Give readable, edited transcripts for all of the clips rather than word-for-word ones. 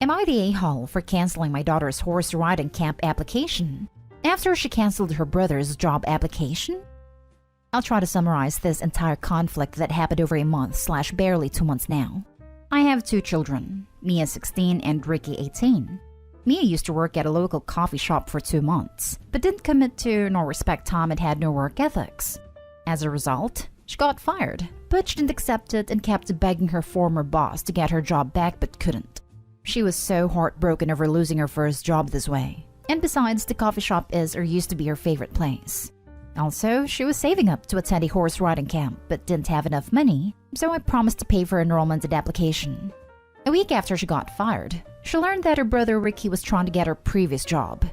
Am I the a-hole for canceling my daughter's horse riding camp application after she canceled her brother's job application? I'll try to summarize this entire conflict that happened over a month/barely 2 months now. I have 2 children, Mia 16 and Ricky 18. Mia used to work at a local coffee shop for 2 months, but didn't commit to nor respect time and had no work ethics. As a result, she got fired, but she didn't accept it and kept begging her former boss to get her job back but couldn't. She was so heartbroken over losing her first job this way. And besides, the coffee shop is or used to be her favorite place. Also, she was saving up to attend a horse riding camp but didn't have enough money, so I promised to pay for enrollment and application. A week after she got fired, she learned that her brother Ricky was trying to get her previous job.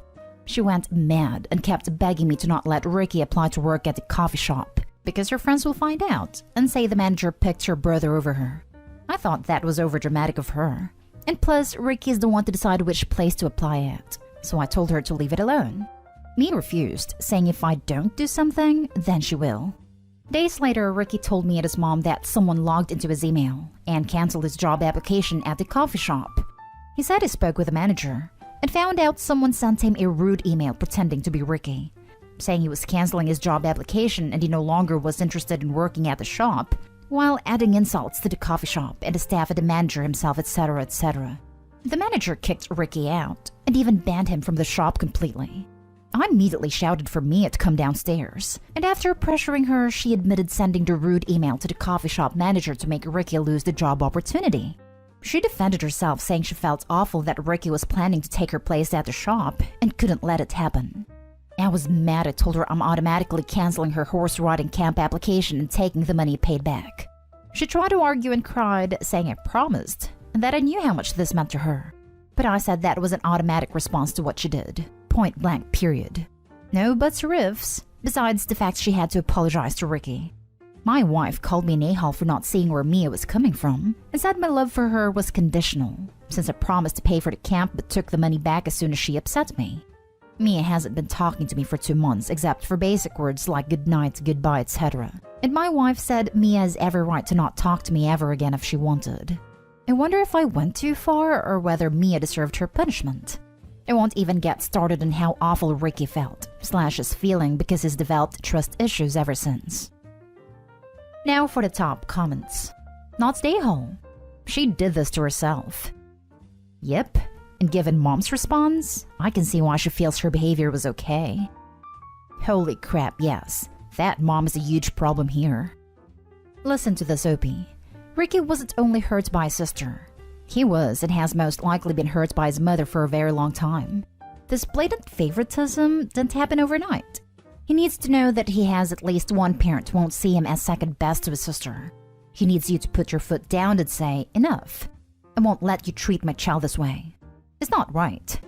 She went mad and kept begging me to not let Ricky apply to work at the coffee shop because her friends will find out and say the manager picked her brother over her. I thought that was overdramatic of her. And plus, Ricky is the one to decide which place to apply at, so I told her to leave it alone. Mia refused, saying if I don't do something, then she will. Days later, Ricky told me and his mom that someone logged into his email and canceled his job application at the coffee shop. He said he spoke with the manager and found out someone sent him a rude email pretending to be Ricky, saying he was canceling his job application and he no longer was interested in working at the shop, while adding insults to the coffee shop and the staff and the manager himself, etc., etc. The manager kicked Ricky out and even banned him from the shop completely. I immediately shouted for Mia to come downstairs, and after pressuring her, she admitted sending the rude email to the coffee shop manager to make Ricky lose the job opportunity. She defended herself, saying she felt awful that Ricky was planning to take her place at the shop and couldn't let it happen. I was mad. I told her I'm automatically canceling her horse riding camp application and taking the money paid back. She tried to argue and cried, saying I promised and that I knew how much this meant to her. But I said that was an automatic response to what she did. Point blank, period. No buts or ifs, besides the fact she had to apologize to Ricky. My wife called me an a-hole for not seeing where Mia was coming from and said my love for her was conditional, since I promised to pay for the camp but took the money back as soon as she upset me. Mia hasn't been talking to me for 2 months except for basic words like good night, goodbye, etc. And my wife said Mia has every right to not talk to me ever again if she wanted. I wonder if I went too far or whether Mia deserved her punishment. I won't even get started on how awful Ricky felt, / is feeling because he's developed trust issues ever since. Now for the top comments. Not the a-hole. She did this to herself. Yep. And given Mom's response, I can see why she feels her behavior was okay. Holy crap, yes. That Mom is a huge problem here. Listen to this, OP. Ricky wasn't only hurt by his sister. He was and has most likely been hurt by his mother for a very long time. This blatant favoritism didn't happen overnight. He needs to know that he has at least one parent who won't see him as second best to his sister. He needs you to put your foot down and say, enough. I won't let you treat my child this way. It's not right.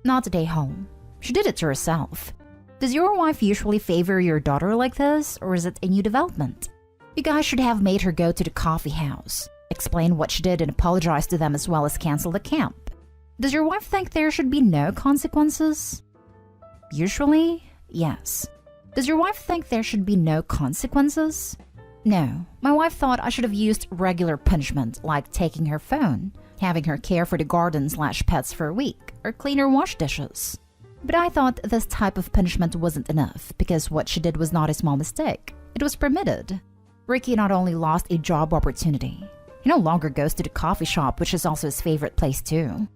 Not a a-hole. She did it to herself. Does your wife usually favor your daughter like this, or is it a new development? You guys should have made her go to the coffee house, explain what she did and apologize to them as well as cancel the camp. Does your wife think there should be no consequences? Usually, yes. Does your wife think there should be no consequences? No. My wife thought I should have used regular punishment like taking her phone, having her care for the garden / pets for a week, or clean or wash dishes. But I thought this type of punishment wasn't enough because what she did was not a small mistake. It was permitted. Ricky not only lost a job opportunity, he no longer goes to the coffee shop, which is also his favorite place too.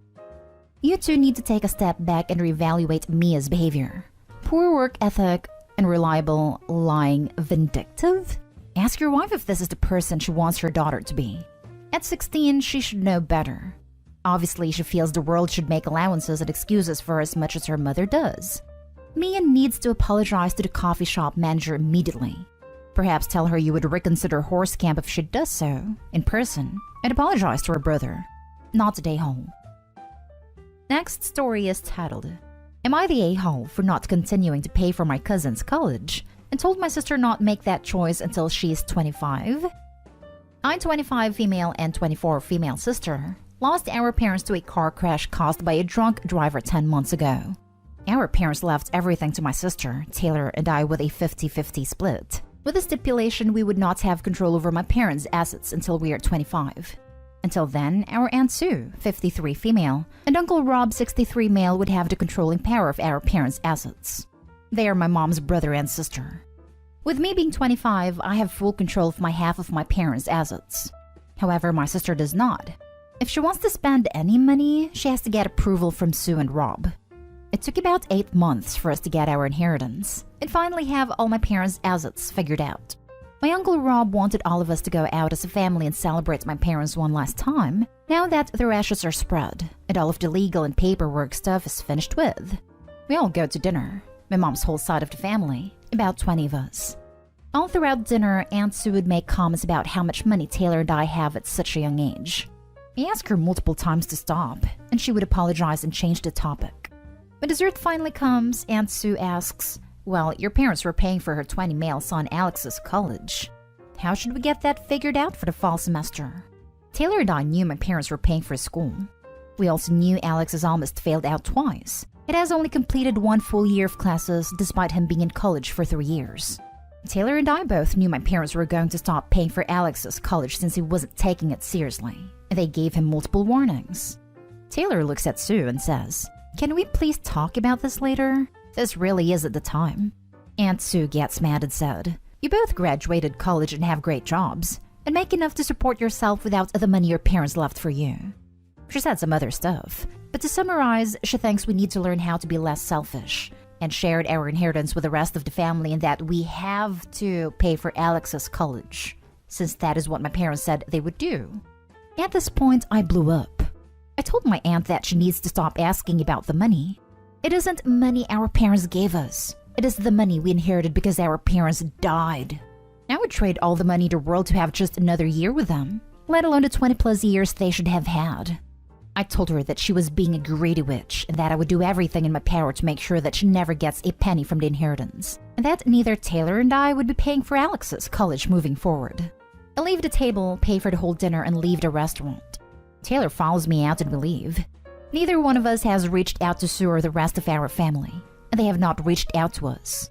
You two need to take a step back and reevaluate Mia's behavior. Poor work ethic, unreliable, lying, vindictive? Ask your wife if this is the person she wants her daughter to be. At 16, she should know better. Obviously, she feels the world should make allowances and excuses for her as much as her mother does. Mia needs to apologize to the coffee shop manager immediately. Perhaps tell her you would reconsider horse camp if she does so, in person, and apologize to her brother. Not the a-hole. Next story is titled, Am I the a-hole for not continuing to pay for my cousin's college and told my sister not make that choice until she is 25? I'm 25 female and 24 female sister. Lost our parents to a car crash caused by a drunk driver 10 months ago. Our parents left everything to my sister, Taylor, and I with a 50-50 split, with the stipulation we would not have control over my parents' assets until we are 25. Until then, our Aunt Sue, 53 female, and Uncle Rob, 63 male, would have the controlling power of our parents' assets. They are my mom's brother and sister. With me being 25, I have full control of my half of my parents' assets. However, my sister does not. If she wants to spend any money, she has to get approval from Sue and Rob. It took about 8 months for us to get our inheritance and finally have all my parents' assets figured out. My Uncle Rob wanted all of us to go out as a family and celebrate my parents one last time, now that their ashes are spread and all of the legal and paperwork stuff is finished with. We all go to dinner, my mom's whole side of the family, about 20 of us. All throughout dinner, Aunt Sue would make comments about how much money Taylor and I have at such a young age. I asked her multiple times to stop, and she would apologize and change the topic. When dessert finally comes, Aunt Sue asks, "Well, your parents were paying for her 20 male son Alex's college. How should we get that figured out for the fall semester?" Taylor and I knew my parents were paying for his school. We also knew Alex has almost failed out twice. It has only completed 1 full year of classes despite him being in college for 3 years. Taylor and I both knew my parents were going to stop paying for Alex's college since he wasn't taking it seriously, and they gave him multiple warnings. Taylor looks at Sue and says, "Can we please talk about this later? This really is at the time." Aunt Sue gets mad and said, "You both graduated college and have great jobs, and make enough to support yourself without the money your parents left for you." She said some other stuff, but to summarize, she thinks we need to learn how to be less selfish, and shared our inheritance with the rest of the family, and that we have to pay for Alex's college, since that is what my parents said they would do. At this point, I blew up. I told my aunt that she needs to stop asking about the money. It isn't money our parents gave us. It is the money we inherited because our parents died. I would trade all the money in the world to have just another year with them, let alone the 20+ years they should have had. I told her that she was being a greedy witch and that I would do everything in my power to make sure that she never gets a penny from the inheritance, and that neither Taylor and I would be paying for Alex's college moving forward. I leave the table, pay for the whole dinner, and leave the restaurant. Taylor follows me out and we leave. Neither one of us has reached out to Sue or the rest of our family, and they have not reached out to us.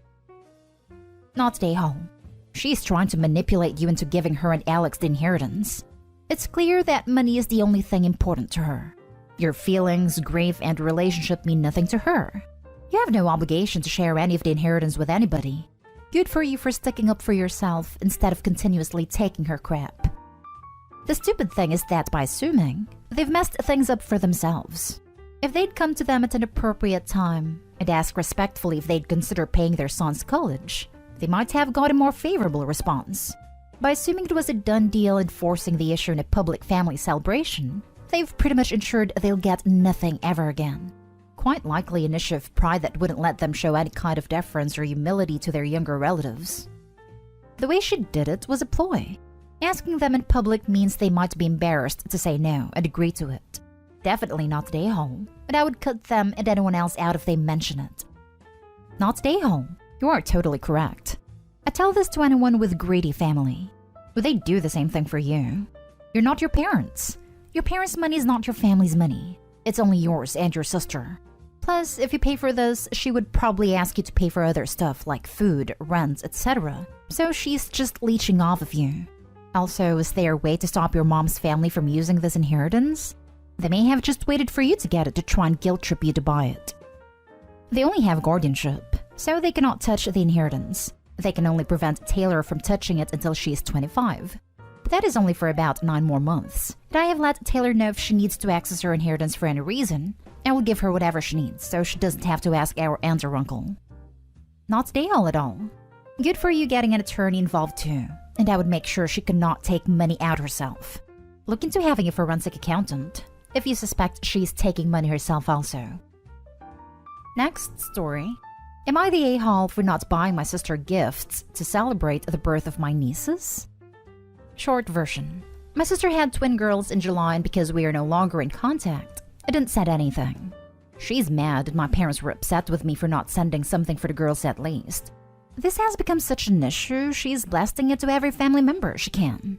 Not stay home. She's trying to manipulate you into giving her and Alex the inheritance. It's clear that money is the only thing important to her. Your feelings, grief, and relationship mean nothing to her. You have no obligation to share any of the inheritance with anybody. Good for you for sticking up for yourself instead of continuously taking her crap. The stupid thing is that by assuming, they've messed things up for themselves. If they'd come to them at an appropriate time and ask respectfully if they'd consider paying their son's college, they might have got a more favorable response. By assuming it was a done deal and forcing the issue in a public family celebration, they've pretty much ensured they'll get nothing ever again. Quite likely an issue of pride that wouldn't let them show any kind of deference or humility to their younger relatives. The way she did it was a ploy. Asking them in public means they might be embarrassed to say no and agree to it. Definitely not stay home, but I would cut them and anyone else out if they mention it. Not stay home. You are totally correct. I tell this to anyone with greedy family. Would they do the same thing for you? You're not your parents. Your parents' money is not your family's money. It's only yours and your sister. Plus, if you pay for this, she would probably ask you to pay for other stuff like food, rent, etc. So she's just leeching off of you. Also, is there a way to stop your mom's family from using this inheritance? They may have just waited for you to get it to try and guilt trip you to buy it. They only have guardianship, so they cannot touch the inheritance. They can only prevent Taylor from touching it until she is 25. But that is only for about 9 more months. And I have let Taylor know if she needs to access her inheritance for any reason, I will give her whatever she needs, so she doesn't have to ask our aunt or uncle. Not stay all at all. Good for you getting an attorney involved too, and I would make sure she cannot take money out herself. Look into having a forensic accountant, if you suspect she's taking money herself also. Next story. Am I the a-hole for not buying my sister gifts to celebrate the birth of my nieces? Short version. My sister had twin girls in July, and because we are no longer in contact, I didn't send anything. She's mad and my parents were upset with me for not sending something for the girls at least. This has become such an issue, she's blasting it to every family member she can.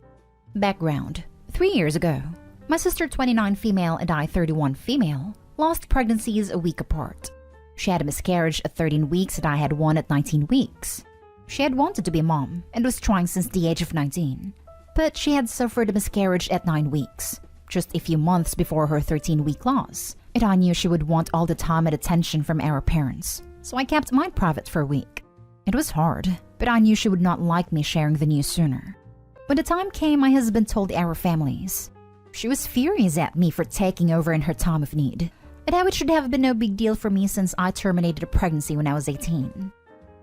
Background. 3 years ago, my sister 29 female and I 31 female lost pregnancies a week apart. She had a miscarriage at 13 weeks and I had one at 19 weeks. She had wanted to be a mom and was trying since the age of 19. But she had suffered a miscarriage at 9 weeks. just a few months before her 13-week loss, and I knew she would want all the time and attention from our parents, so I kept mine private for a week. It was hard, but I knew she would not like me sharing the news sooner. When the time came, my husband told our families. She was furious at me for taking over in her time of need, and how it should have been no big deal for me since I terminated a pregnancy when I was 18.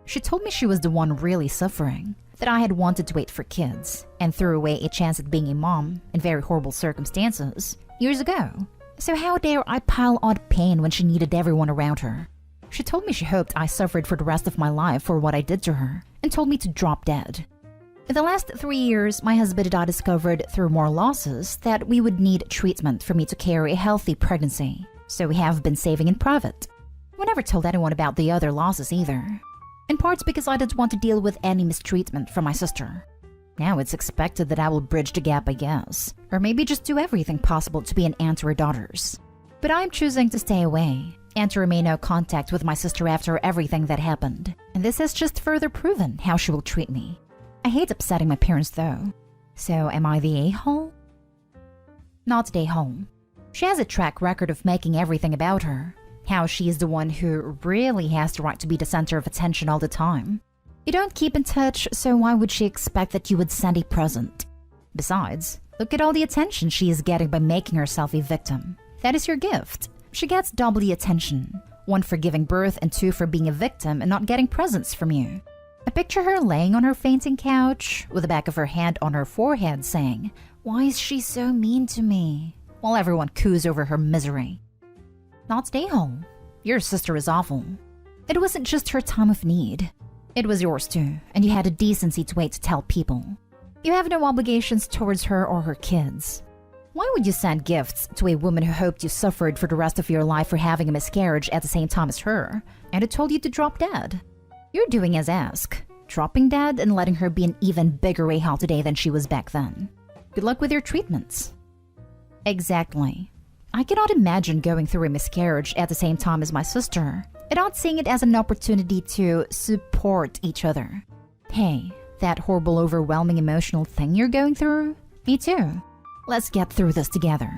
She told me she was the one really suffering, that I had wanted to wait for kids, and threw away a chance at being a mom in very horrible circumstances years ago. So how dare I pile on pain when she needed everyone around her? She told me she hoped I suffered for the rest of my life for what I did to her, and told me to drop dead. In the last 3 years, my husband and I discovered through more losses that we would need treatment for me to carry a healthy pregnancy, so we have been saving in private. We never told anyone about the other losses either, in parts because I didn't want to deal with any mistreatment from my sister. Now it's expected that I will bridge the gap, I guess, or maybe just do everything possible to be an aunt to her daughters. But I'm choosing to stay away and to remain no contact with my sister after everything that happened, and this has just further proven how she will treat me. I hate upsetting my parents though. So am I the a-hole? Not the a-hole. She has a track record of making everything about her, how she is the one who really has the right to be the center of attention all the time. You don't keep in touch, so why would she expect that you would send a present? Besides, look at all the attention she is getting by making herself a victim. That is your gift. She gets double the attention. 1 for giving birth and 2 for being a victim and not getting presents from you. I picture her laying on her fainting couch with the back of her hand on her forehead saying, "Why is she so mean to me?" while everyone coos over her misery. Not stay home. Your sister is awful. It wasn't just her time of need. It was yours too, and you had the decency to wait to tell people. You have no obligations towards her or her kids. Why would you send gifts to a woman who hoped you suffered for the rest of your life for having a miscarriage at the same time as her, and who told you to drop dead? You're doing as asked, dropping dead and letting her be an even bigger a-hole today than she was back then. Good luck with your treatments. Exactly. I cannot imagine going through a miscarriage at the same time as my sister, and not seeing it as an opportunity to support each other. Hey, that horrible, overwhelming emotional thing you're going through? Me too. Let's get through this together.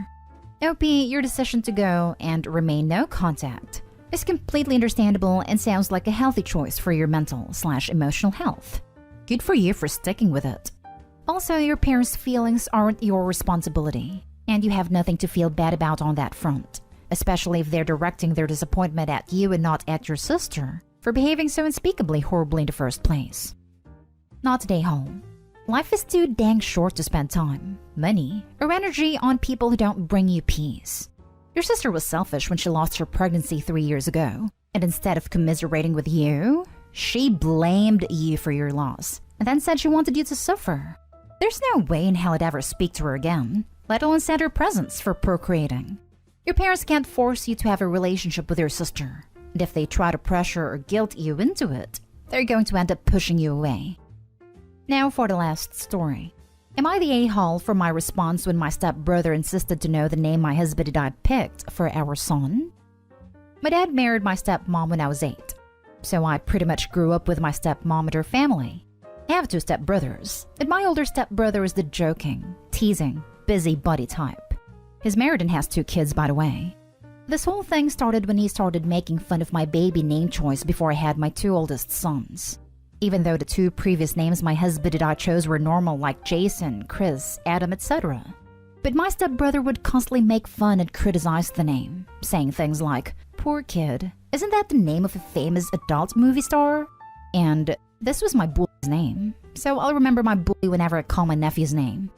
OP, your decision to go and remain no contact is completely understandable and sounds like a healthy choice for your mental/emotional health. Good for you for sticking with it. Also, your parents' feelings aren't your responsibility, and you have nothing to feel bad about on that front, especially if they're directing their disappointment at you and not at your sister for behaving so unspeakably horribly in the first place. Not today, home. Life is too dang short to spend time, money, or energy on people who don't bring you peace. Your sister was selfish when she lost her pregnancy 3 years ago, and instead of commiserating with you, she blamed you for your loss, and then said she wanted you to suffer. There's no way in hell I'd ever speak to her again, let alone send her presents for procreating. Your parents can't force you to have a relationship with your sister, and if they try to pressure or guilt you into it, they're going to end up pushing you away. Now for the last story. Am I the a-hole for my response when my stepbrother insisted to know the name my husband and I picked for our son? My dad married my stepmom when I was 8, so I pretty much grew up with my stepmom and her family. I have 2 stepbrothers, and my older stepbrother is the joking, teasing, busybody type. He's married and has 2 kids, by the way. This whole thing started when he started making fun of my baby name choice before I had my 2 oldest sons. Even though the 2 previous names my husband and I chose were normal, like Jason, Chris, Adam, etc. But my stepbrother would constantly make fun and criticize the name, saying things like, "Poor kid, isn't that the name of a famous adult movie star?" And this was my bully's name, so I'll remember my bully whenever I call my nephew's name.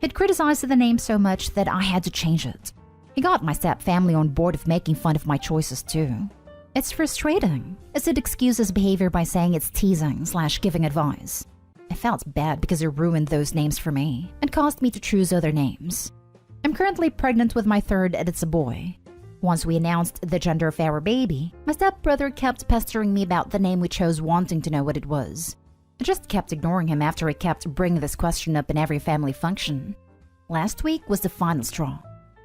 He'd criticized the name so much that I had to change it. He got my stepfamily on board of making fun of my choices too. It's frustrating, as it excuses behavior by saying it's teasing/giving advice. I felt bad because it ruined those names for me and caused me to choose other names. I'm currently pregnant with my 3rd, and it's a boy. Once we announced the gender of our baby, my stepbrother kept pestering me about the name we chose, wanting to know what it was. I just kept ignoring him after he kept bringing this question up in every family function. Last week was the final straw.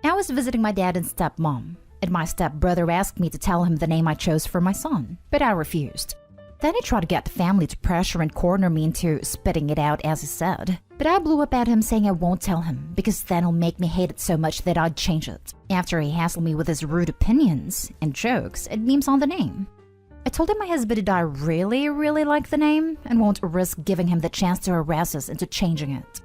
I was visiting my dad and stepmom, and my stepbrother asked me to tell him the name I chose for my son, but I refused. Then he tried to get the family to pressure and corner me into spitting it out as he said. But I blew up at him saying I won't tell him because then he'll make me hate it so much that I'd change it. After he hassled me with his rude opinions and jokes and memes on the name. I told him my husband I really like the name and won't risk giving him the chance to harass us into changing it.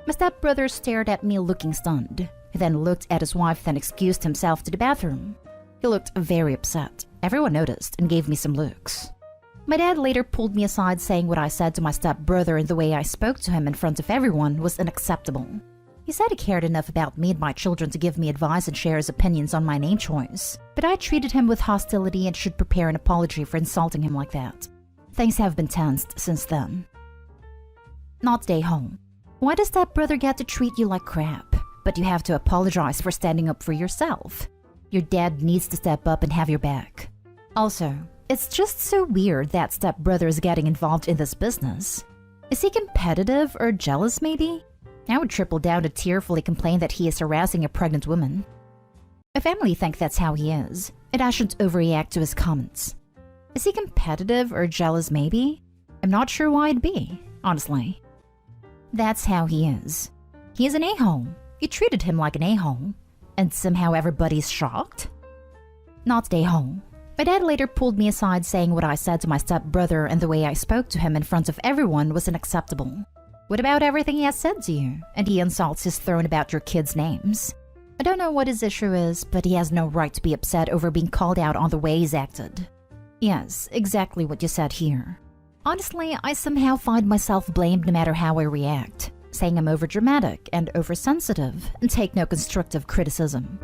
My stepbrother stared at me looking stunned. He then looked at his wife, then excused himself to the bathroom. He looked very upset. Everyone noticed and gave me some looks. My dad later pulled me aside saying what I said to my stepbrother and the way I spoke to him in front of everyone was unacceptable. He said he cared enough about me and my children to give me advice and share his opinions on my name choice, but I treated him with hostility and should prepare an apology for insulting him like that. Things have been tensed since then. Not stay home. Why does stepbrother get to treat you like crap, but you have to apologize for standing up for yourself? Your dad needs to step up and have your back. Also, it's just so weird that stepbrother is getting involved in this business. Is he competitive or jealous maybe? I would triple down to tearfully complain that he is harassing a pregnant woman. My family think that's how he is, and I shouldn't overreact to his comments. Is he competitive or jealous maybe? I'm not sure why it'd be, honestly. That's how he is. He is an a-hole. You treated him like an a-hole, and somehow everybody's shocked? Not a-hole. My dad later pulled me aside saying what I said to my stepbrother and the way I spoke to him in front of everyone was unacceptable. What about everything he has said to you? And the insults he's thrown about your kids' names. I don't know what his issue is, but he has no right to be upset over being called out on the way he's acted. Yes, exactly what you said here. Honestly, I somehow find myself blamed no matter how I react, saying I'm overdramatic and oversensitive and take no constructive criticism.